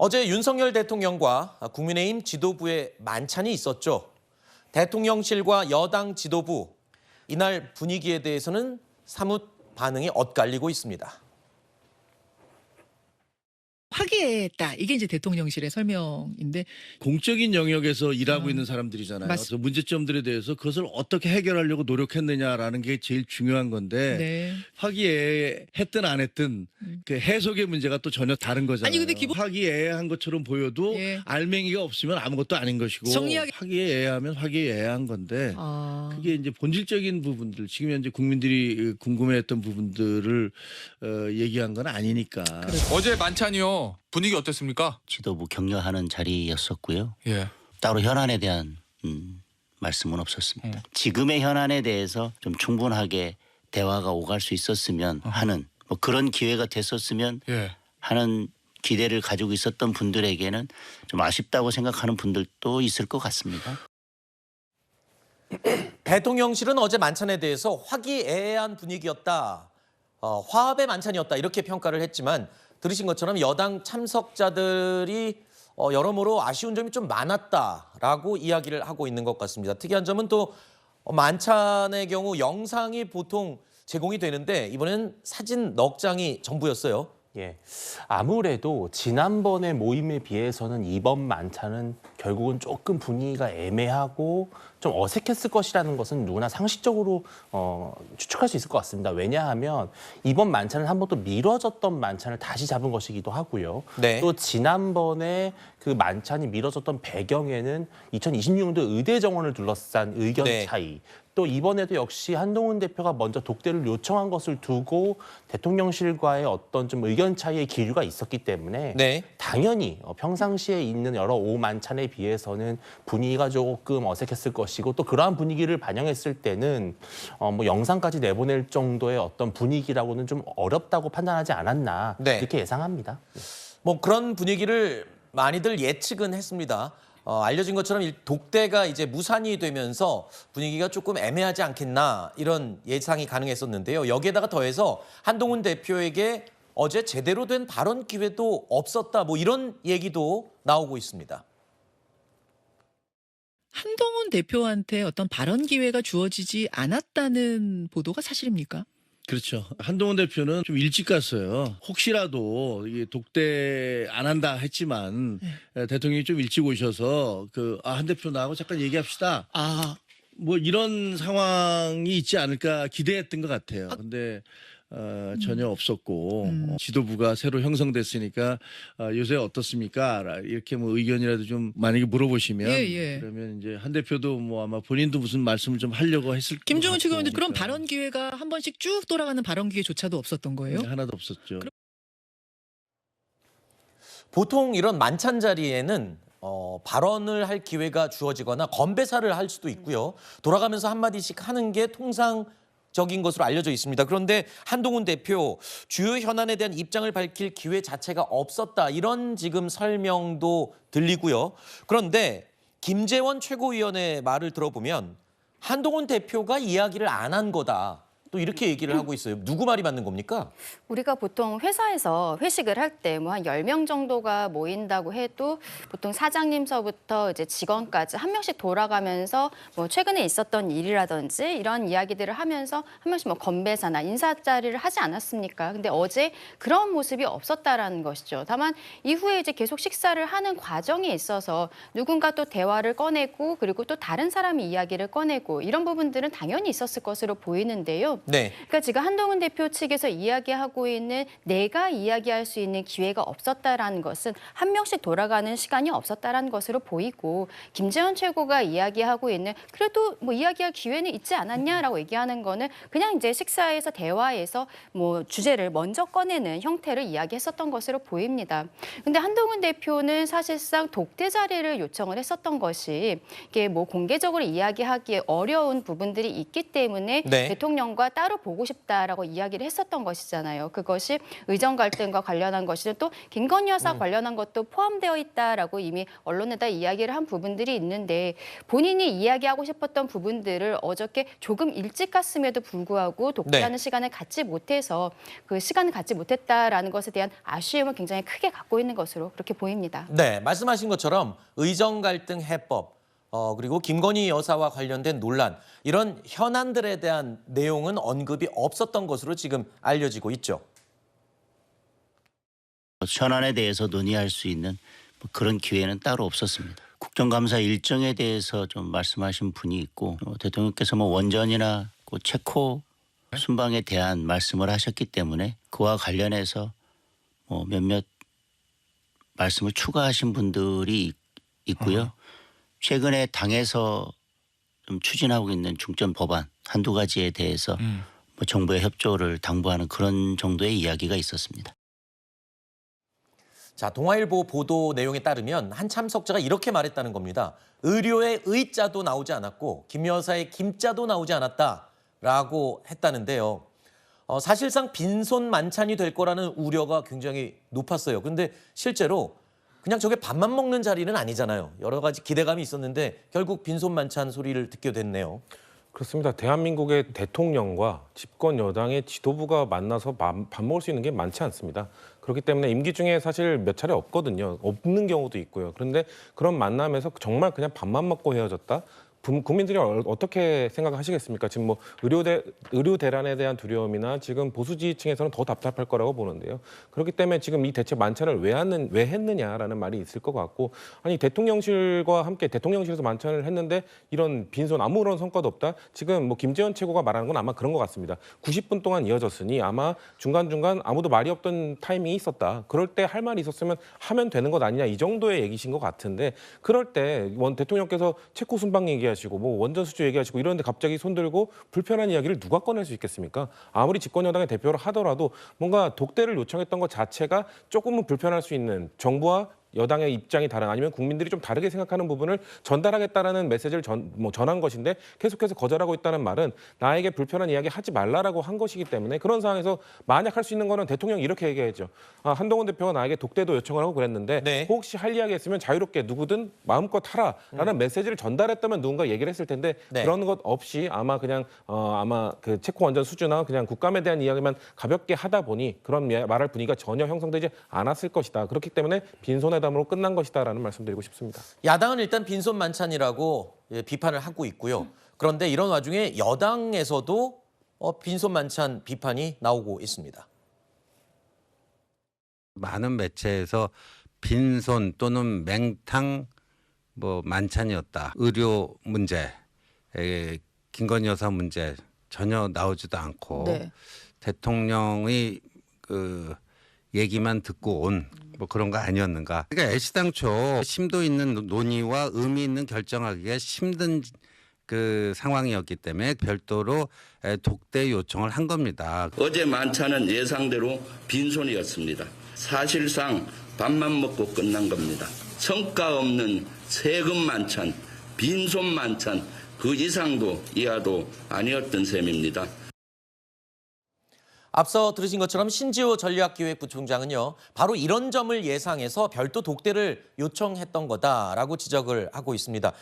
어제 윤석열 대통령과 국민의힘 지도부의 만찬이 있었죠. 대통령실과 여당 지도부, 이날 분위기에 대해서는 사뭇 반응이 엇갈리고 있습니다. 화기애애했다. 이게 이제 대통령실의 설명인데 공적인 영역에서 일하고 있는 사람들이잖아요. 그래서 문제점들에 대해서 그것을 어떻게 해결하려고 노력했느냐라는 게 제일 중요한 건데 네. 화기애애했든 안 했든 그 해석의 문제가 또 전혀 다른 거잖아요. 아니, 근데 화기애애한 것처럼 보여도 예. 알맹이가 없으면 아무것도 아닌 것이고 정리하게- 화기애애하면 화기애애한 건데 그게 이제 본질적인 부분들 지금 현재 국민들이 궁금해했던 부분들을 얘기한 건 아니니까. 어제 만찬이요. 분위기 어땠습니까? 지도부 격려하는 자리였었고요. 예. 따로 현안에 대한 말씀은 없었습니다. 지금의 현안에 대해서 좀 충분하게 대화가 오갈 수 있었으면 하는 뭐 그런 기회가 됐었으면 예. 하는 기대를 가지고 있었던 분들에게는 좀 아쉽다고 생각하는 분들도 있을 것 같습니다. 대통령실은 어제 만찬에 대해서 화기애애한 분위기였다, 화합의 만찬이었다 이렇게 평가를 했지만 들으신 것처럼 여당 참석자들이 여러모로 아쉬운 점이 좀 많았다라고 이야기를 하고 있는 것 같습니다. 특이한 점은 또 만찬의 경우 영상이 보통 제공이 되는데 이번엔 사진 넉 장이 전부였어요. 예, 아무래도 지난번의 모임에 비해서는 이번 만찬은 결국은 조금 분위기가 애매하고 좀 어색했을 것이라는 것은 누구나 상식적으로 추측할 수 있을 것 같습니다. 왜냐하면 이번 만찬은 한 번 또 미뤄졌던 만찬을 다시 잡은 것이기도 하고요. 네. 또 지난번에 그 만찬이 미뤄졌던 배경에는 2026년도 의대 정원을 둘러싼 의견 네. 차이, 또 이번에도 역시 한동훈 대표가 먼저 독대를 요청한 것을 두고 대통령실과의 어떤 좀 의견 차이의 기류가 있었기 때문에 네. 당연히 평상시에 있는 여러 오만찬에 비해서는 분위기가 조금 어색했을 것이고, 또 그러한 분위기를 반영했을 때는 뭐 영상까지 내보낼 정도의 어떤 분위기라고는 좀 어렵다고 판단하지 않았나, 네. 이렇게 예상합니다. 뭐 그런 분위기를 많이들 예측은 했습니다. 알려진 것처럼 독대가 이제 무산이 되면서 분위기가 조금 애매하지 않겠나 이런 예상이 가능했었는데요. 여기에다가 더해서 한동훈 대표에게 어제 제대로 된 발언 기회도 없었다, 뭐 이런 얘기도 나오고 있습니다. 한동훈 대표한테 어떤 발언 기회가 주어지지 않았다는 보도가 사실입니까? 그렇죠. 한동훈 대표는 좀 일찍 갔어요. 혹시라도 이게 독대 안 한다 했지만 대통령이 좀 일찍 오셔서 한 대표 나하고 잠깐 얘기합시다. 뭐 이런 상황이 있지 않을까 기대했던 것 같아요. 근데 전혀 없었고 지도부가 새로 형성됐으니까 요새 어떻습니까? 이렇게 뭐 의견이라도 좀 만약에 물어보시면 그러면 이제 한 대표도 뭐 아마 본인도 무슨 말씀을 좀 하려고 했을 것 김종은 최고위원도 그런 같으니까. 발언 기회가 한 번씩 쭉 돌아가는 발언 기회조차도 없었던 거예요? 하나도 없었죠. 보통 이런 만찬 자리에는 발언을 할 기회가 주어지거나 건배사를 할 수도 있고요. 돌아가면서 한마디씩 하는 게 통상적인 것으로 알려져 있습니다. 그런데 한동훈 대표 주요 현안에 대한 입장을 밝힐 기회 자체가 없었다, 이런 지금 설명도 들리고요. 그런데 김재원 최고위원의 말을 들어보면 한동훈 대표가 이야기를 안 한 거다, 또 이렇게 얘기를 하고 있어요. 누구 말이 맞는 겁니까? 우리가 보통 회사에서 회식을 할 때 뭐 한 10명 정도가 모인다고 해도 보통 사장님서부터 이제 직원까지 한 명씩 돌아가면서 뭐 최근에 있었던 일이라든지 이런 이야기들을 하면서 한 명씩 뭐 건배사나 인사 자리를 하지 않았습니까? 근데 어제 그런 모습이 없었다라는 것이죠. 다만 이후에 이제 계속 식사를 하는 과정에 있어서 누군가 또 대화를 꺼내고 그리고 또 다른 사람이 이야기를 꺼내고 이런 부분들은 당연히 있었을 것으로 보이는데요. 네. 그러니까 지금 한동훈 대표 측에서 이야기하고 있는 내가 이야기할 수 있는 기회가 없었다라는 것은 한 명씩 돌아가는 시간이 없었다라는 것으로 보이고, 김재원 최고가 이야기하고 있는 그래도 뭐 이야기할 기회는 있지 않았냐라고 얘기하는 거는 그냥 이제 식사에서 대화에서 뭐 주제를 먼저 꺼내는 형태를 이야기했었던 것으로 보입니다. 근데 한동훈 대표는 사실상 독대 자리를 요청을 했었던 것이 이게 뭐 공개적으로 이야기하기에 어려운 부분들이 있기 때문에 네. 대통령과 따로 보고 싶다라고 이야기를 했었던 것이잖아요. 그것이 의정 갈등과 관련한 것이든 또 김건희 여사 관련한 것도 포함되어 있다라고 이미 언론에다 이야기를 한 부분들이 있는데 본인이 이야기하고 싶었던 부분들을 어저께 조금 일찍 갔음에도 불구하고 독대하는 시간을 갖지 못해서 그 시간을 갖지 못했다라는 것에 대한 아쉬움을 굉장히 크게 갖고 있는 것으로 그렇게 보입니다. 네, 말씀하신 것처럼 의정 갈등 해법 그리고 김건희 여사와 관련된 논란 이런 현안들에 대한 내용은 언급이 없었던 것으로 지금 알려지고 있죠. 현안에 대해서 논의할 수 있는 뭐 그런 기회는 따로 없었습니다. 국정감사 일정에 대해서 좀 말씀하신 분이 있고 대통령께서 뭐 원전이나 그 체코 순방에 대한 말씀을 하셨기 때문에 그와 관련해서 뭐 몇몇 말씀을 추가하신 분들이 있고요. 최근에 당에서 좀 추진하고 있는 중점 법안 한두 가지에 대해서 뭐 정부의 협조를 당부하는 그런 정도의 이야기가 있었습니다. 자, 동아일보 보도 내용에 따르면 한 참석자가 이렇게 말했다는 겁니다. 의료의 의자도 나오지 않았고 김 여사의 김자도 나오지 않았다라고 했다는데요. 사실상 빈손 만찬이 될 거라는 우려가 굉장히 높았어요. 근데 실제로 그냥 저게 밥만 먹는 자리는 아니잖아요. 여러 가지 기대감이 있었는데 결국 빈손 만찬 소리를 듣게 됐네요. 그렇습니다. 대한민국의 대통령과 집권 여당의 지도부가 만나서 밥 먹을 수 있는 게 많지 않습니다. 그렇기 때문에 임기 중에 사실 몇 차례 없거든요. 없는 경우도 있고요. 그런데 그런 만남에서 정말 그냥 밥만 먹고 헤어졌다? 국민들이 어떻게 생각하시겠습니까? 지금 뭐 의료 대란에 대한 두려움이나 지금 보수 지지층에서는 더 답답할 거라고 보는데요. 그렇기 때문에 지금 이 대체 만찬을 왜 했느냐라는 말이 있을 것 같고, 아니 대통령실과 함께 대통령실에서 만찬을 했는데 이런 빈손 아무런 성과도 없다. 지금 뭐 김재원 최고가 말하는 건 아마 그런 것 같습니다. 90분 동안 이어졌으니 아마 중간중간 아무도 말이 없던 타이밍이 있었다. 그럴 때 할 말이 있었으면 하면 되는 것 아니냐 이 정도의 얘기신 것 같은데, 그럴 때 대통령께서 체코 순방 얘기하시고 뭐 원전 수주 얘기하시고 이런데 갑자기 손들고 불편한 이야기를 누가 꺼낼 수 있겠습니까? 아무리 집권 여당의 대표를 하더라도 뭔가 독대를 요청했던 것 자체가 조금은 불편할 수 있는, 정부와 여당의 입장이 다른, 아니면 국민들이 좀 다르게 생각하는 부분을 전달하겠다라는 메시지를 전한 것인데 계속해서 거절하고 있다는 말은 나에게 불편한 이야기 하지 말라라고 한 것이기 때문에, 그런 상황에서 만약 할 수 있는 거는 대통령이 이렇게 얘기했죠. 한동훈 대표가 나에게 독대도 요청을 하고 그랬는데 네. 혹시 할 이야기 있으면 자유롭게 누구든 마음껏 하라라는 메시지를 전달했다면 누군가 얘기를 했을 텐데 네. 그런 것 없이 아마 그냥 아마 그 체코 원전 수주나 그냥 국감에 대한 이야기만 가볍게 하다 보니 그런 말할 분위기가 전혀 형성되지 않았을 것이다. 그렇기 때문에 빈손에 담으로 끝난 것이다라는 말씀드리고 싶습니다. 야당은 일단 빈손 만찬이라고 비판을 하고 있고요. 그런데 이런 와중에 여당에서도 빈손 만찬 비판이 나오고 있습니다. 많은 매체에서 빈손 또는 맹탕 뭐 만찬이었다. 의료 문제, 김건희 여사 문제 전혀 나오지도 않고 네. 대통령의 그 얘기만 듣고 온 뭐 그런 거 아니었는가. 그러니까 애시당초 심도 있는 논의와 의미 있는 결정하기가 힘든 그 상황이었기 때문에 별도로 독대 요청을 한 겁니다. 어제 만찬은 예상대로 빈손이었습니다. 사실상 밥만 먹고 끝난 겁니다. 성과 없는 세금 만찬, 빈손 만찬, 그 이상도 이하도 아니었던 셈입니다. 앞서 들으신 것처럼 신지호 전략기획부총장은요, 바로 이런 점을 예상해서 별도 독대를 요청했던 거다라고 지적을 하고 있습니다.